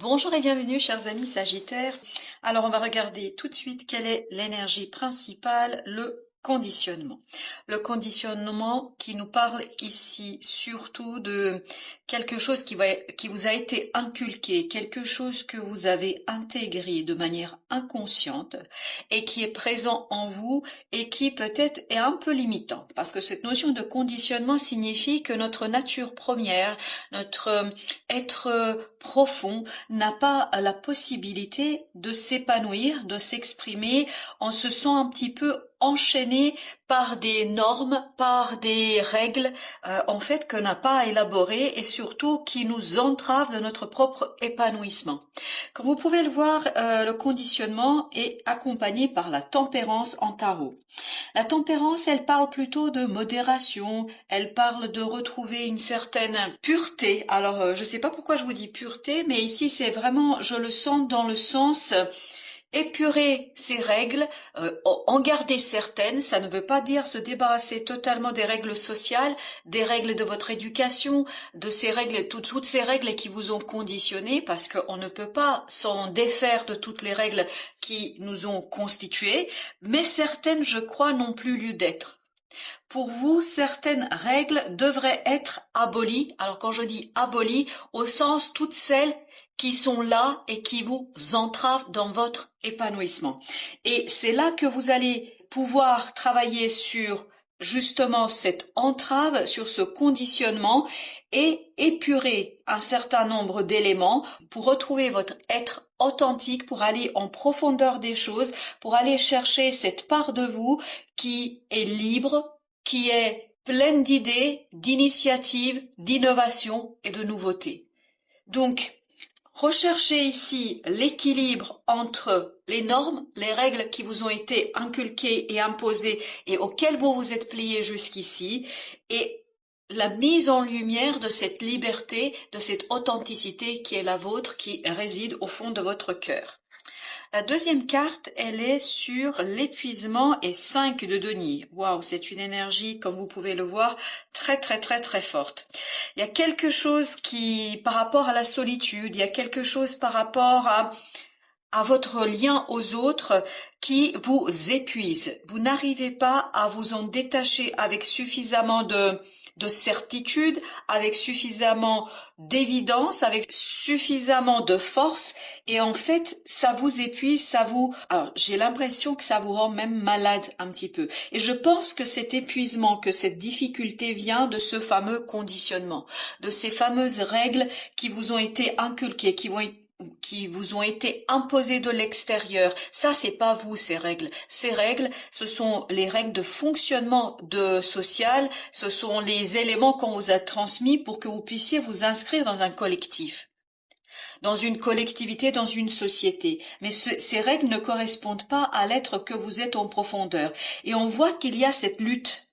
Bonjour et bienvenue chers amis Sagittaires. Alors on va regarder tout de suite quelle est l'énergie principale, le conditionnement. Le conditionnement qui nous parle ici surtout de quelque chose qui vous a été inculqué, quelque chose que vous avez intégré de manière inconsciente et qui est présent en vous et qui peut-être est un peu limitant. Parce que cette notion de conditionnement signifie que notre nature première, notre être profond n'a pas la possibilité de s'épanouir, de s'exprimer, on se sent un petit peu enchaîné par des normes, par des règles, en fait, que n'a pas élaborées et surtout qui nous entravent de notre propre épanouissement. Comme vous pouvez le voir, le conditionnement est accompagné par la tempérance en tarot. La tempérance, elle parle plutôt de modération, elle parle de retrouver une certaine pureté. Alors, je ne sais pas pourquoi je vous dis pureté, mais ici, c'est vraiment, je le sens dans le sens épurer ces règles, en garder certaines. Ça ne veut pas dire se débarrasser totalement des règles sociales, des règles de votre éducation, de ces règles, toutes ces règles qui vous ont conditionné, parce qu'on ne peut pas s'en défaire de toutes les règles qui nous ont constitués, mais certaines, je crois, n'ont plus lieu d'être. Pour vous, certaines règles devraient être abolies. Alors quand je dis abolies, au sens toutes celles qui sont là et qui vous entravent dans votre épanouissement. Et c'est là que vous allez pouvoir travailler sur justement cette entrave, sur ce conditionnement et épurer un certain nombre d'éléments pour retrouver votre être authentique, pour aller en profondeur des choses, pour aller chercher cette part de vous qui est libre, qui est pleine d'idées, d'initiatives, d'innovations et de nouveautés. Donc, recherchez ici l'équilibre entre les normes, les règles qui vous ont été inculquées et imposées et auxquelles vous vous êtes pliés jusqu'ici, et la mise en lumière de cette liberté, de cette authenticité qui est la vôtre, qui réside au fond de votre cœur. La deuxième carte, elle est sur l'épuisement et 5 de denier. Waouh, c'est une énergie, comme vous pouvez le voir, très forte. Il y a quelque chose qui, par rapport à la solitude, il y a quelque chose par rapport à votre lien aux autres qui vous épuise. Vous n'arrivez pas à vous en détacher avec suffisamment de certitude, avec suffisamment d'évidence, avec suffisamment de force, et en fait, ça vous épuise, alors, j'ai l'impression que ça vous rend même malade un petit peu. Et je pense que cet épuisement, que cette difficulté vient de ce fameux conditionnement, de ces fameuses règles qui vous ont été inculquées, qui vous ont été imposées de l'extérieur. Ça, c'est pas vous, ces règles. Ces règles, ce sont les règles de fonctionnement social, ce sont les éléments qu'on vous a transmis pour que vous puissiez vous inscrire dans un collectif, dans une collectivité, dans une société. Mais ces règles ne correspondent pas à l'être que vous êtes en profondeur. Et on voit qu'il y a cette lutte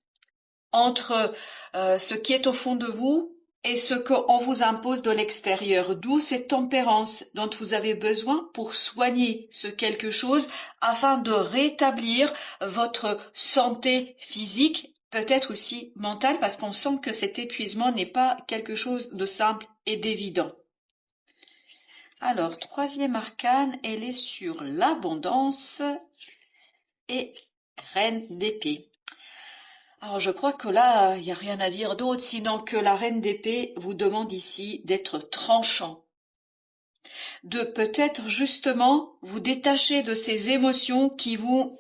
entre ce qui est au fond de vous et ce qu'on vous impose de l'extérieur, d'où cette tempérance dont vous avez besoin pour soigner ce quelque chose afin de rétablir votre santé physique, peut-être aussi mentale, parce qu'on sent que cet épuisement n'est pas quelque chose de simple et d'évident. Alors, troisième arcane, elle est sur l'abondance et reine d'épée. Alors je crois que là, il n'y a rien à dire d'autre, sinon que la reine d'épée vous demande ici d'être tranchant, de peut-être justement vous détacher de ces émotions qui vous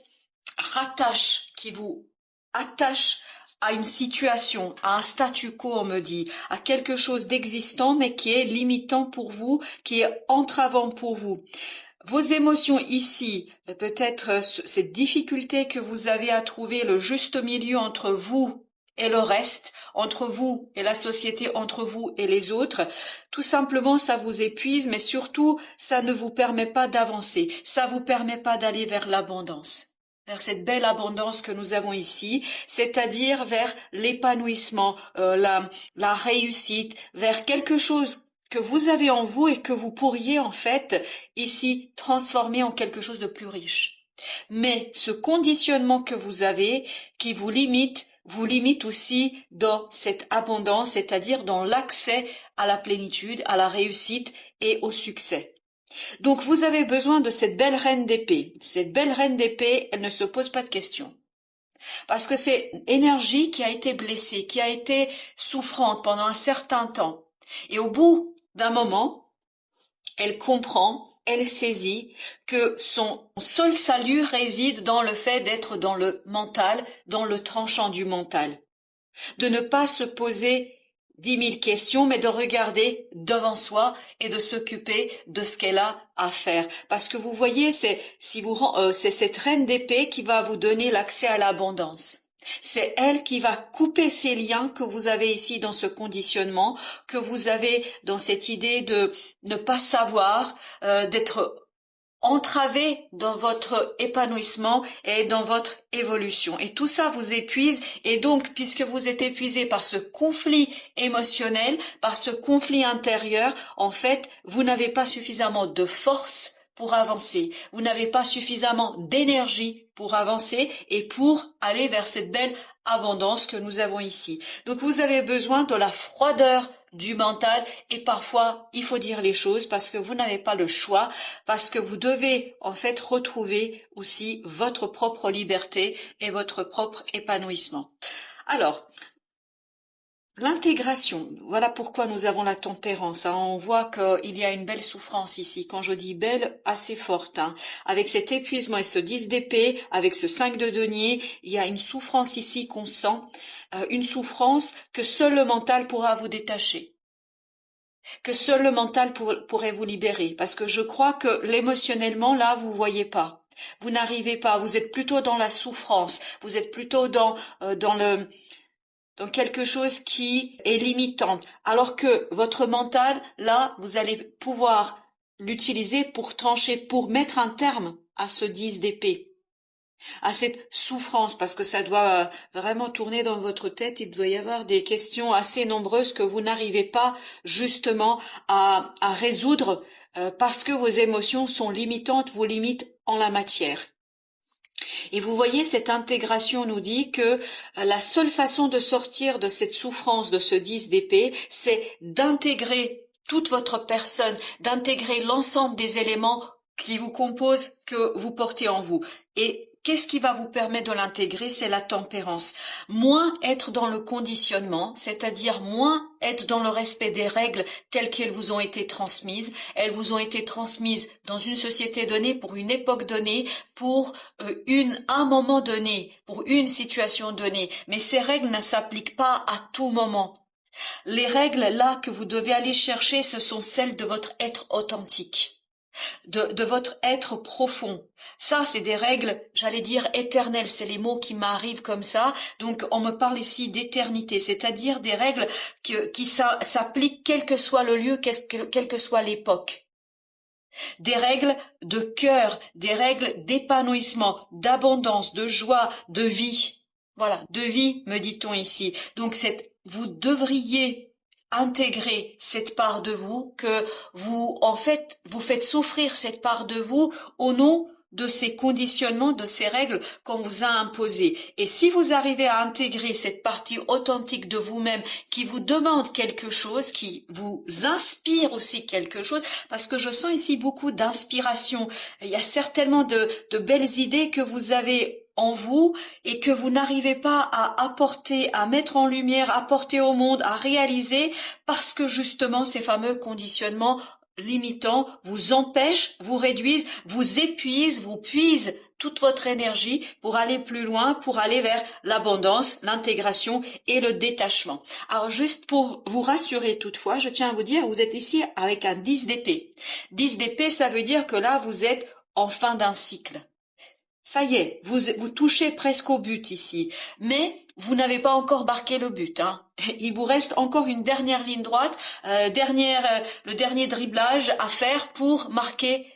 rattachent, qui vous attachent à une situation, à un statu quo, on me dit, à quelque chose d'existant mais qui est limitant pour vous, qui est entravant pour vous. Vos émotions ici, peut-être cette difficulté que vous avez à trouver le juste milieu entre vous et le reste, entre vous et la société, entre vous et les autres, tout simplement ça vous épuise, mais surtout ça ne vous permet pas d'avancer, ça vous permet pas d'aller vers l'abondance, vers cette belle abondance que nous avons ici, c'est-à-dire vers l'épanouissement, la réussite, vers quelque chose que vous avez en vous et que vous pourriez en fait ici transformer en quelque chose de plus riche. Mais ce conditionnement que vous avez qui vous limite aussi dans cette abondance, c'est-à-dire dans l'accès à la plénitude, à la réussite et au succès. Donc vous avez besoin de cette belle reine d'épée. Cette belle reine d'épée, elle ne se pose pas de questions. Parce que c'est énergie qui a été blessée, qui a été souffrante pendant un certain temps. Et au bout d'un moment, elle comprend, elle saisit que son seul salut réside dans le fait d'être dans le mental, dans le tranchant du mental. De ne pas se poser 10 000 questions, mais de regarder devant soi et de s'occuper de ce qu'elle a à faire. Parce que vous voyez, c'est cette reine d'épée qui va vous donner l'accès à l'abondance. C'est elle qui va couper ces liens que vous avez ici dans ce conditionnement, que vous avez dans cette idée de ne pas savoir, d'être entravé dans votre épanouissement et dans votre évolution. Et tout ça vous épuise, et donc, puisque vous êtes épuisé par ce conflit émotionnel, par ce conflit intérieur, en fait, vous n'avez pas suffisamment de force pour avancer. Vous n'avez pas suffisamment d'énergie pour avancer et pour aller vers cette belle abondance que nous avons ici. Donc vous avez besoin de la froideur du mental, et parfois il faut dire les choses parce que vous n'avez pas le choix, parce que vous devez en fait retrouver aussi votre propre liberté et votre propre épanouissement. Alors, l'intégration, voilà pourquoi nous avons la tempérance. On voit qu'il y a une belle souffrance ici. Quand je dis belle, assez forte. Avec cet épuisement et ce 10 d'épée, avec ce 5 de denier, il y a une souffrance ici qu'on sent. Une souffrance que seul le mental pourra vous détacher. Que seul le mental pourrait vous libérer. Parce que je crois que l'émotionnellement, là, vous voyez pas. Vous n'arrivez pas. Vous êtes plutôt dans la souffrance. Vous êtes plutôt dans quelque chose qui est limitant. Alors que votre mental, là, vous allez pouvoir l'utiliser pour trancher, pour mettre un terme à ce 10 d'épée, à cette souffrance, parce que ça doit vraiment tourner dans votre tête. Il doit y avoir des questions assez nombreuses que vous n'arrivez pas justement à résoudre parce que vos émotions sont limitantes, vous limitent en la matière. Et vous voyez, cette intégration nous dit que la seule façon de sortir de cette souffrance, de ce 10 d'épée, c'est d'intégrer toute votre personne, d'intégrer l'ensemble des éléments qui vous composent, que vous portez en vous. Et qu'est-ce qui va vous permettre de l'intégrer? C'est la tempérance. Moins être dans le conditionnement, c'est-à-dire moins être dans le respect des règles telles qu'elles vous ont été transmises. Elles vous ont été transmises dans une société donnée, pour une époque donnée, pour un moment donné, pour une situation donnée. Mais ces règles ne s'appliquent pas à tout moment. Les règles là que vous devez aller chercher, ce sont celles de votre être authentique. De votre être profond. Ça, c'est des règles, j'allais dire éternelles, c'est les mots qui m'arrivent comme ça. Donc, on me parle ici d'éternité, c'est-à-dire des règles qui s'appliquent quel que soit le lieu, quelle que soit l'époque. Des règles de cœur, des règles d'épanouissement, d'abondance, de joie, de vie. Voilà, de vie, me dit-on ici. Donc, vous devriez intégrer cette part de vous, que vous faites souffrir cette part de vous au nom de ces conditionnements, de ces règles qu'on vous a imposées. Et si vous arrivez à intégrer cette partie authentique de vous-même qui vous demande quelque chose, qui vous inspire aussi quelque chose, parce que je sens ici beaucoup d'inspiration. Il y a certainement de belles idées que vous avez en vous et que vous n'arrivez pas à apporter, à mettre en lumière, à apporter au monde, à réaliser, parce que justement ces fameux conditionnements limitants vous empêchent, vous réduisent, vous épuisent, vous puisent toute votre énergie pour aller plus loin, pour aller vers l'abondance, l'intégration et le détachement. Alors juste pour vous rassurer toutefois, je tiens à vous dire, vous êtes ici avec un 10 d'épée. 10 d'épée, ça veut dire que là vous êtes en fin d'un cycle. Ça y est, vous touchez presque au but ici, mais vous n'avez pas encore marqué le but. Il vous reste encore une dernière ligne droite, le dernier dribblage à faire pour marquer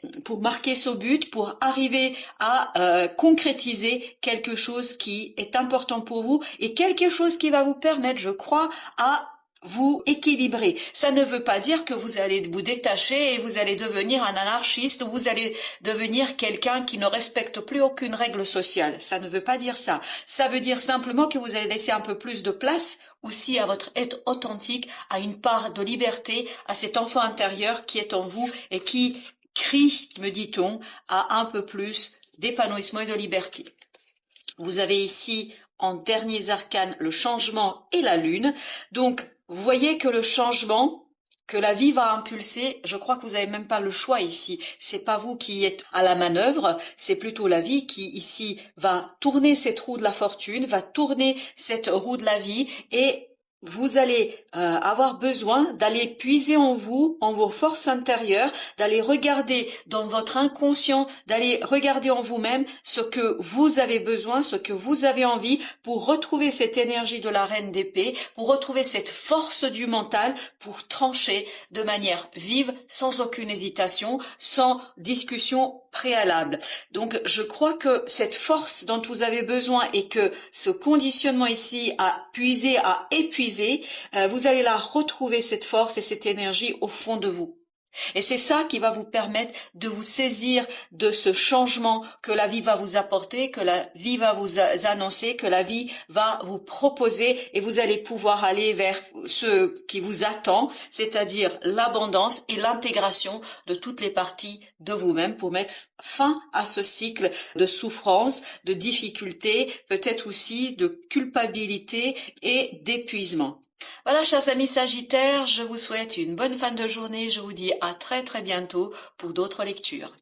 ce but, pour arriver à concrétiser quelque chose qui est important pour vous et quelque chose qui va vous permettre, je crois, à vous équilibrer. Ça ne veut pas dire que vous allez vous détacher et vous allez devenir un anarchiste ou vous allez devenir quelqu'un qui ne respecte plus aucune règle sociale. Ça ne veut pas dire ça. Ça veut dire simplement que vous allez laisser un peu plus de place aussi à votre être authentique, à une part de liberté, à cet enfant intérieur qui est en vous et qui crie, me dit-on, à un peu plus d'épanouissement et de liberté. Vous avez ici, en derniers arcanes, le changement et la lune. Donc, vous voyez que le changement que la vie va impulser, je crois que vous n'avez même pas le choix ici. C'est pas vous qui êtes à la manœuvre, c'est plutôt la vie qui ici va tourner cette roue de la fortune, va tourner cette roue de la vie et vous allez avoir besoin d'aller puiser en vous, en vos forces intérieures, d'aller regarder dans votre inconscient, d'aller regarder en vous-même ce que vous avez besoin, ce que vous avez envie pour retrouver cette énergie de la reine d'épée, pour retrouver cette force du mental, pour trancher de manière vive, sans aucune hésitation, sans discussion préalable. Donc je crois que cette force dont vous avez besoin et que ce conditionnement ici a puisé, a épuisé, vous allez la retrouver cette force et cette énergie au fond de vous. Et c'est ça qui va vous permettre de vous saisir de ce changement que la vie va vous apporter, que la vie va vous annoncer, que la vie va vous proposer et vous allez pouvoir aller vers ce qui vous attend, c'est-à-dire l'abondance et l'intégration de toutes les parties de vous-même pour mettre fin à ce cycle de souffrance, de difficulté, peut-être aussi de culpabilité et d'épuisement. Voilà, chers amis Sagittaires, je vous souhaite une bonne fin de journée. Je vous dis à très très bientôt pour d'autres lectures.